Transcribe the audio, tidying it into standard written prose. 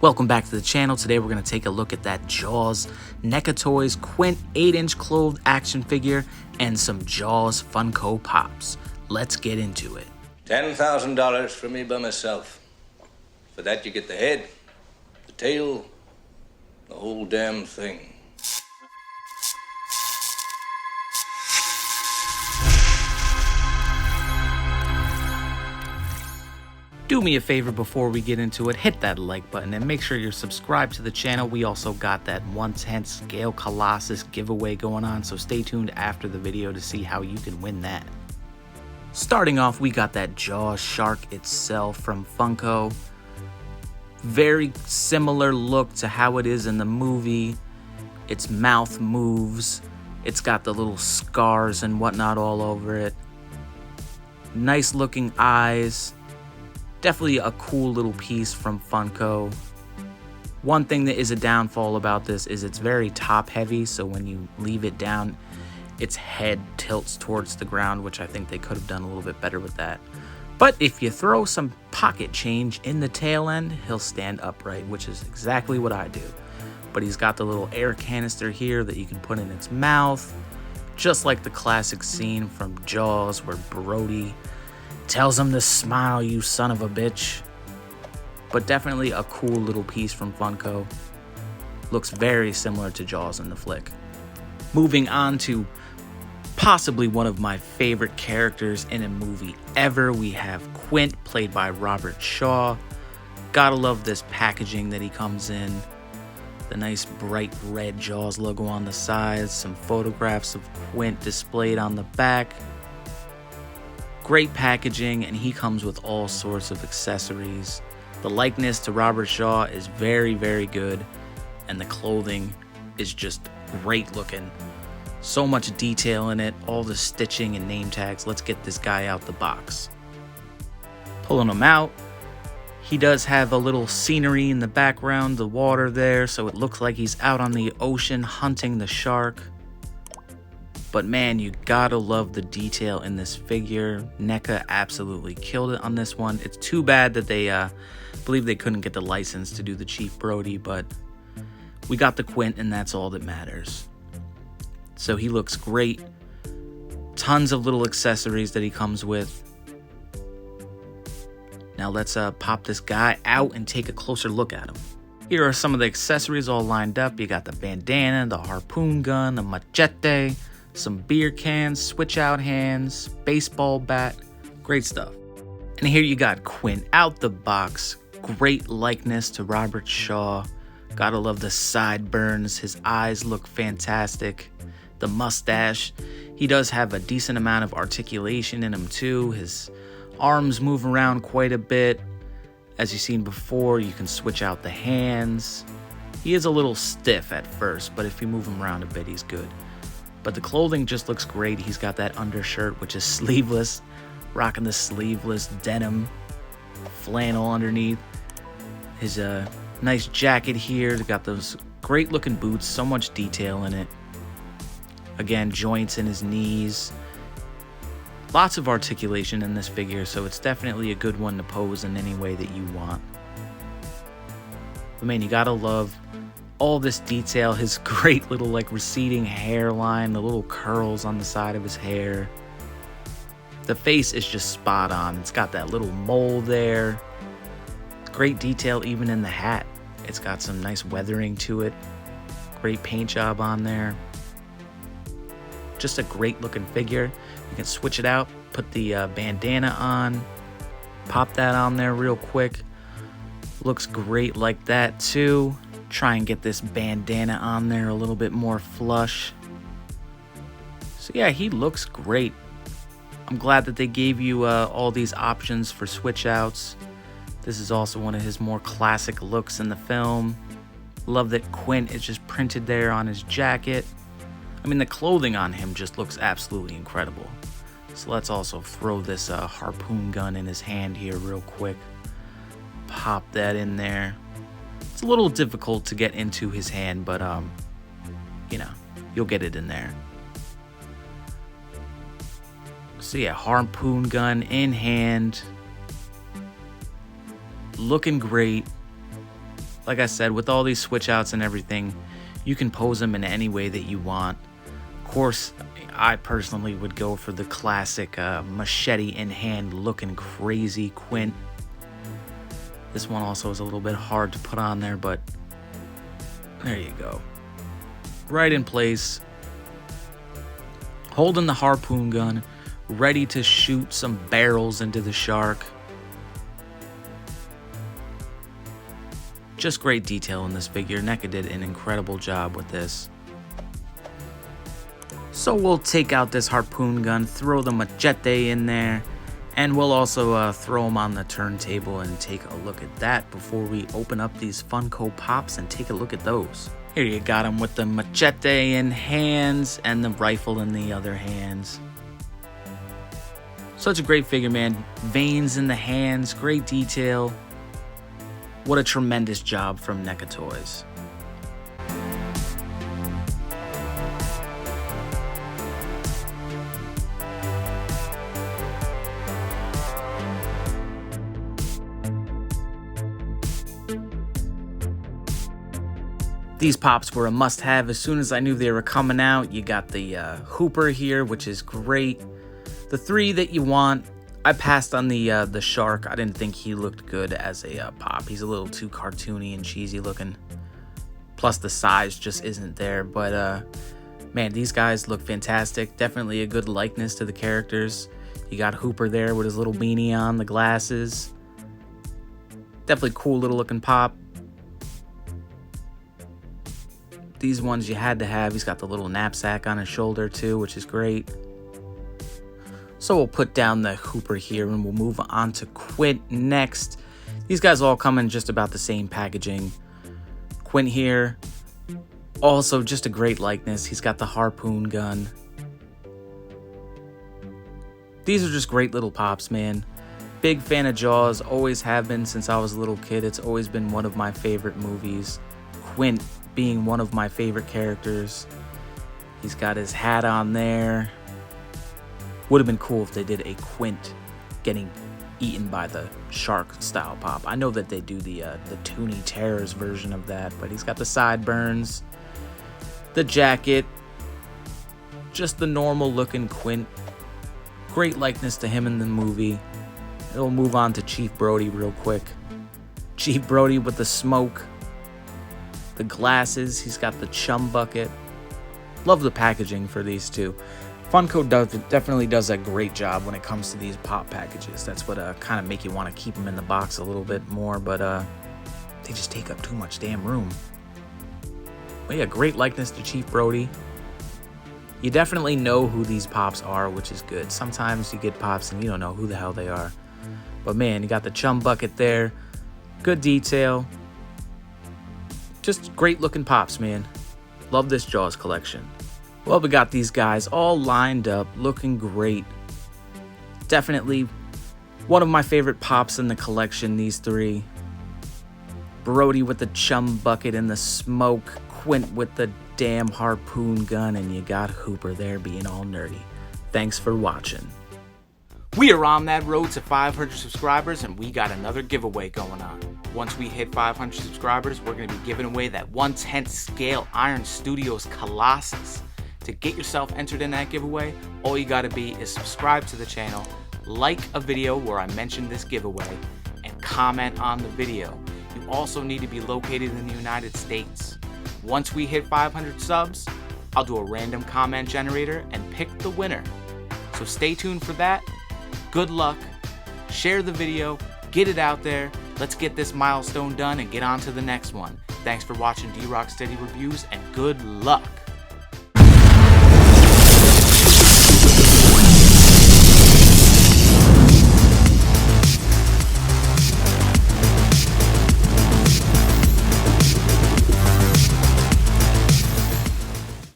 Welcome back to the channel. Today we're going to take a look at that Jaws NECA Toys Quint 8-inch clothed action figure and some Jaws Funko Pops. Let's get into it. $10,000 for me by myself. For that you get the head, the tail, the whole damn thing. Do me a favor before we get into it, hit that like button and make sure you're subscribed to the channel. We also got that 1/10 scale Colossus giveaway going on, so stay tuned after the video to see how you can win that. Starting off, we got that Jaws shark itself from Funko. Very similar look to how it is in the movie. Its mouth moves. It's got the little scars and whatnot all over it. Nice looking eyes. Definitely a cool little piece from Funko. One thing that is a downfall about this is it's very top heavy, so when you leave it down, its head tilts towards the ground, which I think they could have done a little bit better with that. But if you throw some pocket change in the tail end, he'll stand upright, which is exactly what I do. But he's got the little air canister here that you can put in its mouth, just like the classic scene from Jaws where Brody tells him to smile, you son of a bitch. But definitely a cool little piece from Funko. Looks very similar to Jaws in the flick. Moving on to possibly one of my favorite characters in a movie ever, we have Quint, played by Robert Shaw. Gotta love this packaging that he comes in. The nice bright red Jaws logo on the sides, some photographs of Quint displayed on the back. Great packaging, and he comes with all sorts of accessories. The likeness to Robert Shaw is very, very good, and the clothing is just great looking. So much detail in it, all the stitching and name tags. Let's get this guy out the box. Pulling him out, he does have a little scenery in the background, the water there, so it looks like he's out on the ocean hunting the shark. But man, you gotta love the detail in this figure. NECA absolutely killed it on this one. It's too bad that they believe they couldn't get the license to do the Chief Brody, but we got the Quint and that's all that matters. So he looks great. Tons of little accessories that he comes with. Now let's pop this guy out and take a closer look at him. Here are some of the accessories all lined up. You got the bandana, the harpoon gun, the machete, some beer cans, switch out hands, baseball bat, great stuff. And here you got Quint out the box. Great likeness to Robert Shaw. Gotta love the sideburns. His eyes look fantastic. The mustache. He does have a decent amount of articulation in him too. His arms move around quite a bit. As you've seen before, you can switch out the hands. He is a little stiff at first, but if you move him around a bit, he's good. But the clothing just looks great. He's got that undershirt, which is sleeveless. Rocking the sleeveless denim flannel underneath. His nice jacket here. They got those great looking boots. So much detail in it. Again, joints in his knees. Lots of articulation in this figure, so it's definitely a good one to pose in any way that you want. But man, you gotta love all this detail, his great little like receding hairline, the little curls on the side of his hair. The face is just spot on. It's got that little mole there. Great detail even in the hat. It's got some nice weathering to it. Great paint job on there. Just a great looking figure. You can switch it out, put the bandana on, pop that on there real quick. Looks great like that too. Try and get this bandana on there a little bit more flush. So yeah, he looks great. I'm glad that they gave you all these options for switch outs. This is also one of his more classic looks in the film. Love that Quint is just printed there on his jacket. I mean, the clothing on him just looks absolutely incredible. So let's also throw this harpoon gun in his hand here real quick. Pop that in there. It's a little difficult to get into his hand, but you know, you'll get it in there. So yeah, harpoon gun in hand. Looking great. Like I said, with all these switch outs and everything, you can pose them in any way that you want. Of course, I personally would go for the classic machete in hand looking crazy Quint. This one also is a little bit hard to put on there, but there you go. Right in place, holding the harpoon gun, ready to shoot some barrels into the shark. Just great detail in this figure. NECA did an incredible job with this. So we'll take out this harpoon gun, throw the machete in there, and we'll also throw them on the turntable and take a look at that before we open up these Funko Pops and take a look at those. Here you got them with the machete in hands and the rifle in the other hands. Such a great figure, man. Veins in the hands, great detail. What a tremendous job from NECA Toys. These pops were a must-have as soon as I knew they were coming out. You got the Hooper here, which is great. The three that you want. I passed on the shark. I didn't think he looked good as a pop. He's a little too cartoony and cheesy looking. Plus the size just isn't there. But man, these guys look fantastic. Definitely a good likeness to the characters. You got Hooper there with his little beanie on, the glasses. Definitely cool little looking pop. These ones you had to have. He's got the little knapsack on his shoulder too, which is great. So we'll put down the Hooper here and we'll move on to Quint next. These guys all come in just about the same packaging. Quint here, also just a great likeness. He's got the harpoon gun. These are just great little pops, man. Big fan of Jaws, always have been since I was a little kid. It's always been one of my favorite movies. Quint being one of my favorite characters. He's got his hat on there. Would have been cool if they did a Quint getting eaten by the shark style pop. I know that they do the Toony Terrors version of that, but he's got the sideburns, the jacket, just the normal looking Quint. Great likeness to him in the movie. We'll move on to Chief Brody real quick. Chief Brody with the smoke, the glasses, he's got the chum bucket. Love the packaging for these two. Funko definitely does a great job when it comes to these pop packages. That's what kind of make you want to keep them in the box a little bit more, but they just take up too much damn room. But yeah, great likeness to Chief Brody. You definitely know who these pops are, which is good. Sometimes you get pops and you don't know who the hell they are. But man, you got the chum bucket there. Good detail. Just great looking pops, man. Love this Jaws collection. Well, we got these guys all lined up, looking great. Definitely one of my favorite pops in the collection, these three. Brody with the chum bucket and the smoke, Quint with the damn harpoon gun, and you got Hooper there being all nerdy. Thanks for watching. We are on that road to 500 subscribers, and we got another giveaway going on. Once we hit 500 subscribers, we're going to be giving away that 1/10 scale Iron Studios Colossus. To get yourself entered in that giveaway, all you gotta be is subscribe to the channel, like a video where I mentioned this giveaway, and comment on the video. You also need to be located in the United States. Once we hit 500 subs, I'll do a random comment generator and pick the winner. So stay tuned for that. Good luck. Share the video, get it out there. Let's get this milestone done and get on to the next one. Thanks for watching D-Rock Steady Reviews, and good luck.